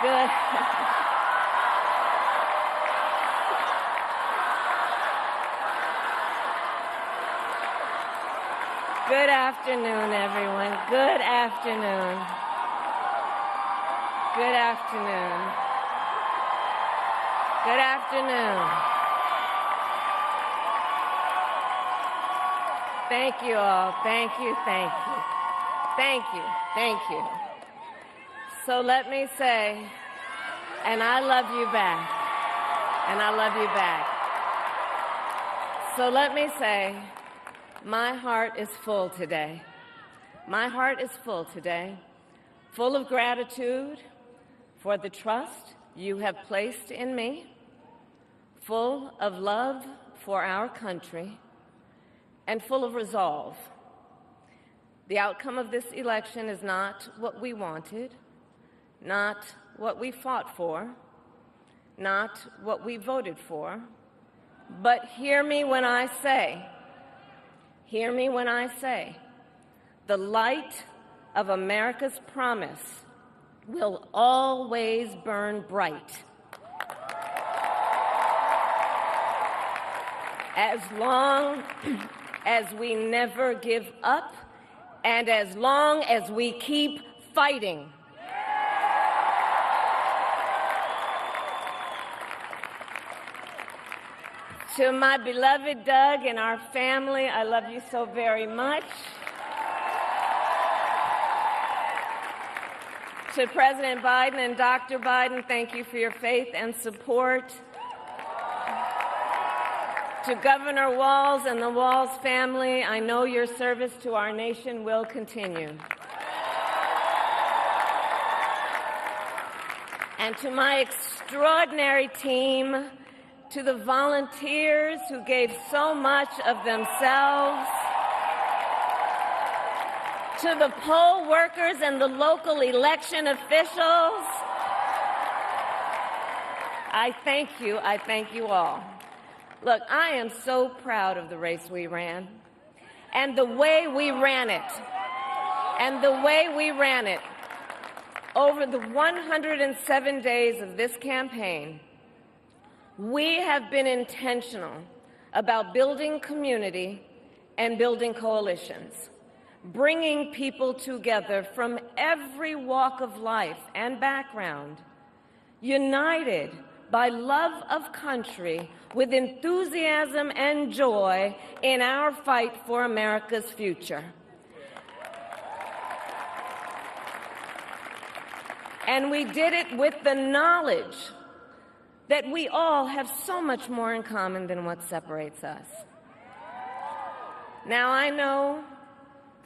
Good. Good afternoon, everyone. Good afternoon. Good afternoon. Good afternoon. Thank you all. Thank you, thank you. Thank you, thank you. So let me say, and I love you back, and I love you back. So let me say, my heart is full today. My heart is full today, full of gratitude for the trust you have placed in me, full of love for our country, and full of resolve. The outcome of this election is not what we wanted, not what we fought for, not what we voted for, but hear me when I say, the light of America's promise will always burn bright. As long as we never give up, and as long as we keep fighting. To my beloved Doug and our family, I love you so very much. To President Biden and Dr. Biden, thank you for your faith and support. To Governor Walz and the Walz family, I know your service to our nation will continue. And to my extraordinary team, to the volunteers who gave so much of themselves, to the poll workers and the local election officials, I thank you all. Look, I am so proud of the race we ran, and the way we ran it, over the 107 days of this campaign. We have been intentional about building community and building coalitions, bringing people together from every walk of life and background, united by love of country with enthusiasm and joy in our fight for America's future. And we did it with the knowledge that we all have so much more in common than what separates us. Now, I know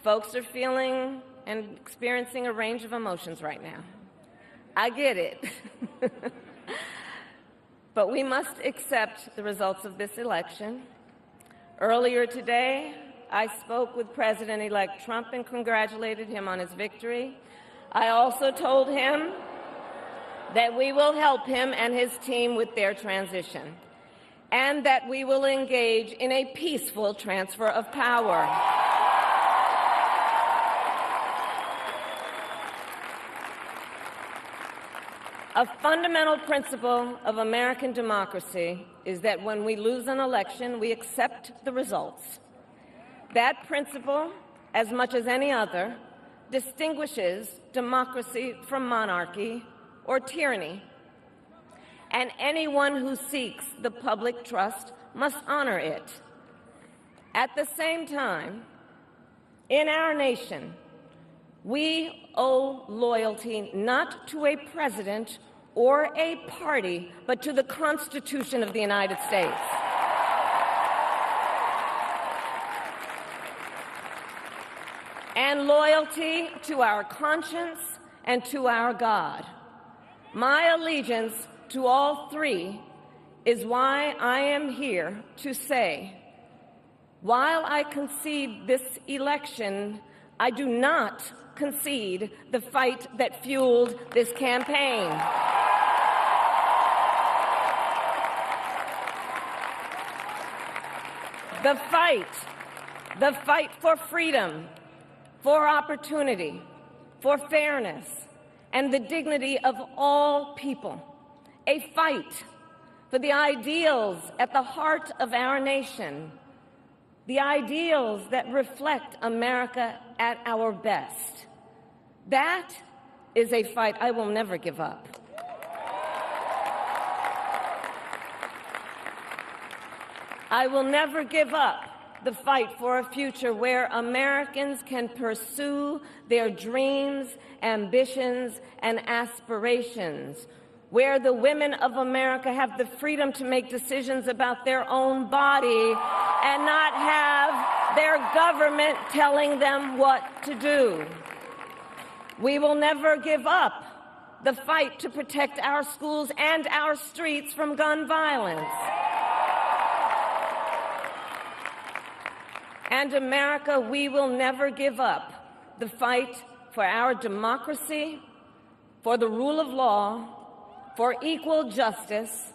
folks are feeling and experiencing a range of emotions right now. I get it. But we must accept the results of this election. Earlier today, I spoke with President-elect Trump and congratulated him on his victory. I also told him that we will help him and his team with their transition, and that we will engage in a peaceful transfer of power. A fundamental principle of American democracy is that when we lose an election, we accept the results. That principle, as much as any other, distinguishes democracy from monarchy or tyranny. And anyone who seeks the public trust must honor it. At the same time, in our nation, we owe loyalty not to a president or a party, but to the Constitution of the United States. And loyalty to our conscience and to our God. My allegiance to all three is why I am here to say, while I concede this election, I do not concede the fight that fueled this campaign. The fight for freedom, for opportunity, for fairness, and the dignity of all people, a fight for the ideals at the heart of our nation, the ideals that reflect America at our best. That is a fight I will never give up. I will never give up the fight for a future where Americans can pursue their dreams, ambitions, and aspirations, where the women of America have the freedom to make decisions about their own body and not have their government telling them what to do. We will never give up the fight to protect our schools and our streets from gun violence. And America, we will never give up the fight for our democracy, for the rule of law, for equal justice,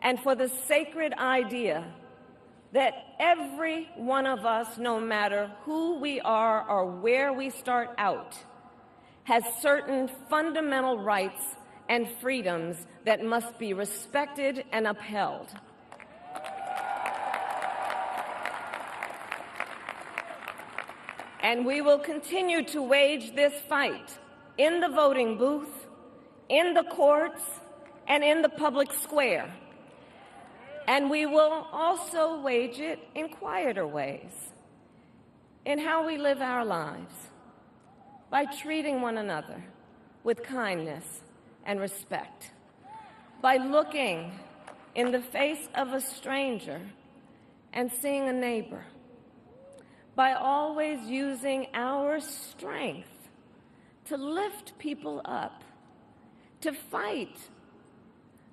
and for the sacred idea that every one of us, no matter who we are or where we start out, has certain fundamental rights and freedoms that must be respected and upheld. And we will continue to wage this fight in the voting booth, in the courts, and in the public square. And we will also wage it in quieter ways, in how we live our lives, by treating one another with kindness and respect, by looking in the face of a stranger and seeing a neighbor, by always using our strength to lift people up, to fight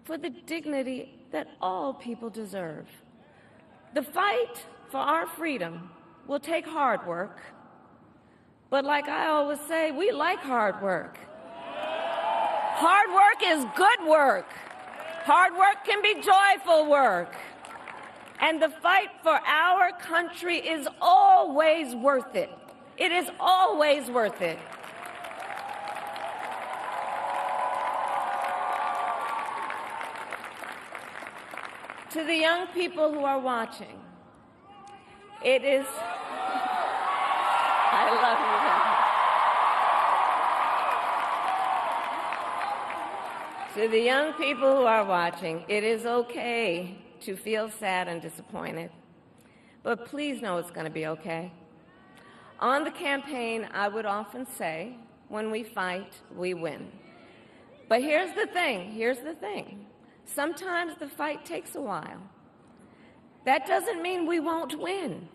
for the dignity that all people deserve. The fight for our freedom will take hard work, but like I always say, we like hard work. Hard work is good work. Hard work can be joyful work. And the fight for our country is always worth it. It is always worth it. To the young people who are watching, it is... I love you. To the young people who are watching, it is okay to feel sad and disappointed, but please know it's going to be okay. On the campaign, I would often say, when we fight, we win. But here's the thing. Sometimes the fight takes a while. That doesn't mean we won't win.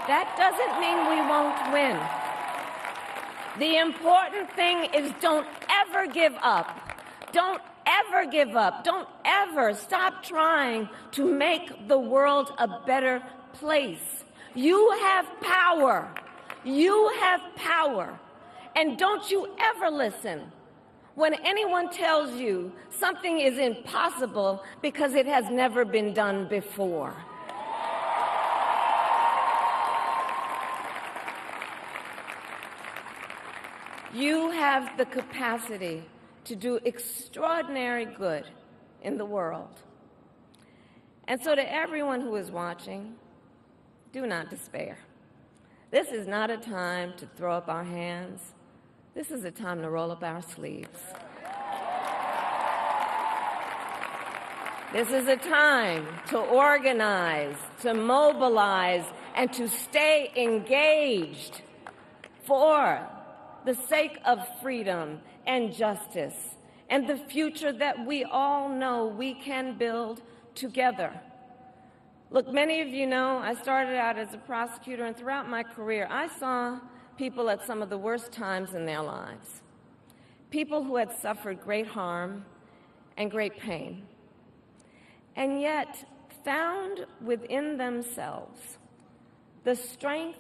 That doesn't mean we won't win. The important thing is don't ever give up. Don't ever give up. Don't ever stop trying to make the world a better place. You have power. You have power. And don't you ever listen when anyone tells you something is impossible because it has never been done before. You have the capacity to do extraordinary good in the world. And so to everyone who is watching, do not despair. This is not a time to throw up our hands. This is a time to roll up our sleeves. This is a time to organize, to mobilize, and to stay engaged for the sake of freedom and justice and the future that we all know we can build together. Look, many of you know I started out as a prosecutor, and throughout my career I saw people at some of the worst times in their lives, people who had suffered great harm and great pain, and yet found within themselves the strength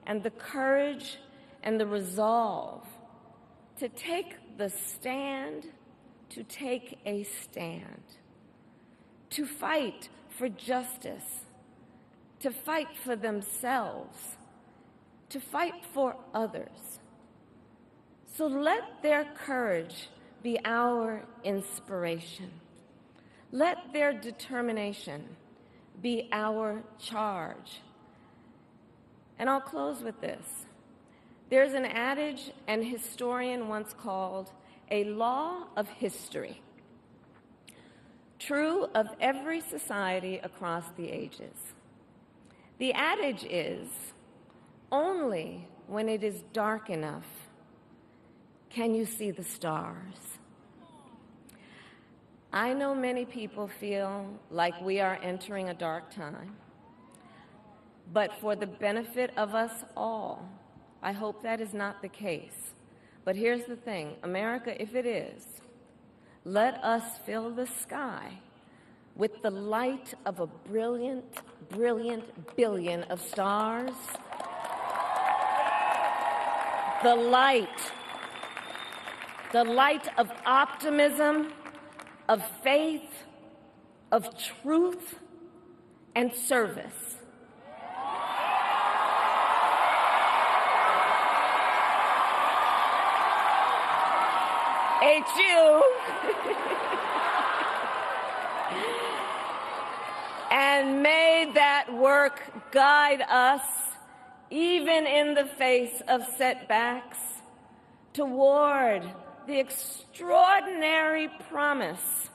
and the courage and the resolve to take the stand, to take a stand, to fight for justice, to fight for themselves, to fight for others, So let their courage be our inspiration. Let their determination be our charge. And I'll close with this. There's an adage an historian once called a law of history, true of every society across the ages. The adage is, only when it is dark enough can you see the stars. I know many people feel like we are entering a dark time, but for the benefit of us all, I hope that is not the case. But here's the thing, America, if it is, let us fill the sky with the light of a brilliant, brilliant billion of stars. The light of optimism, of faith, of truth, and service. HU. And may that work guide us, even in the face of setbacks, toward the extraordinary promise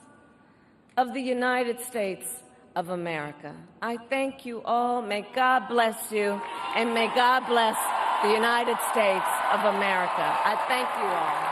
of the United States of America. I thank you all. May God bless you, and may God bless the United States of America. I thank you all.